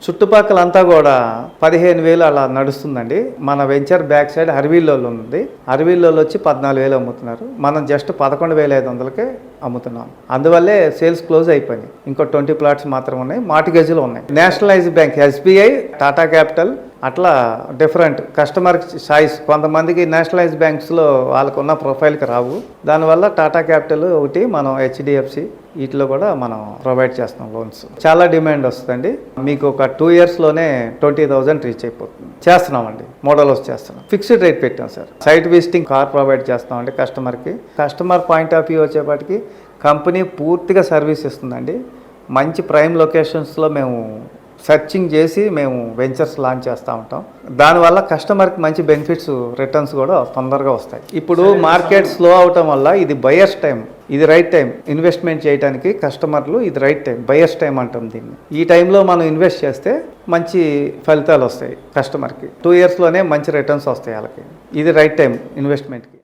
చుట్టుపక్కలంతా కూడా 15,000 అలా నడుస్తుందండి. మన వెంచర్ బ్యాక్ సైడ్ అరవిల్లో ఉంది. అరవిల్లో వచ్చి 14,000 అమ్ముతున్నారు. మనం జస్ట్ 11,500కే అమ్ముతున్నాం. అందువల్లే సేల్స్ క్లోజ్ అయిపోయినాయి. ఇంకో 20 ప్లాట్స్ మాత్రం ఉన్నాయి. మార్టిగేజ్లు ఉన్నాయి. Nationalise bank, SBI, Tata capital అట్లా డిఫరెంట్ కస్టమర్ చాయిస్. కొంతమందికి నేషనలైజ్ బ్యాంక్స్లో వాళ్ళకున్న ప్రొఫైల్కి రావు. దానివల్ల టాటా క్యాపిటల్ ఒకటి, మనం హెచ్డిఎఫ్సి వీటిలో కూడా మనం ప్రొవైడ్ చేస్తాం లోన్స్. చాలా డిమాండ్ వస్తుందండి. మీకు ఒక 2 ఇయర్స్లోనే 20,000 రీచ్ అయిపోతుంది. చేస్తున్నామండి, మోడల్ హౌస్ చేస్తున్నాం. ఫిక్స్డ్ రేట్ పెట్టాం sir. Site visiting car provide చేస్తామండి కస్టమర్కి. కస్టమర్ పాయింట్ ఆఫ్ వ్యూ వచ్చేపాటికి కంపెనీ పూర్తిగా సర్వీస్ ఇస్తుందండి. మంచి ప్రైమ్ లొకేషన్స్లో మేము సెర్చింగ్ చేసి మేము వెంచర్స్ లాంచ్ చేస్తూ ఉంటాం. దానివల్ల కస్టమర్కి మంచి బెనిఫిట్స్, రిటర్న్స్ కూడా తొందరగా వస్తాయి. ఇప్పుడు మార్కెట్ స్లో అవటం వల్ల ఇది బయర్స్ టైం, ఇది రైట్ టైం ఇన్వెస్ట్మెంట్ చేయడానికి. కస్టమర్లు ఇది రైట్ టైం, బయర్స్ టైం అంటాం దీన్ని. ఈ టైంలో మనం ఇన్వెస్ట్ చేస్తే మంచి ఫలితాలు వస్తాయి కస్టమర్కి. 2 ఇయర్స్లోనే మంచి రిటర్న్స్ వస్తాయి వాళ్ళకి. ఇది రైట్ టైం ఇన్వెస్ట్మెంట్కి.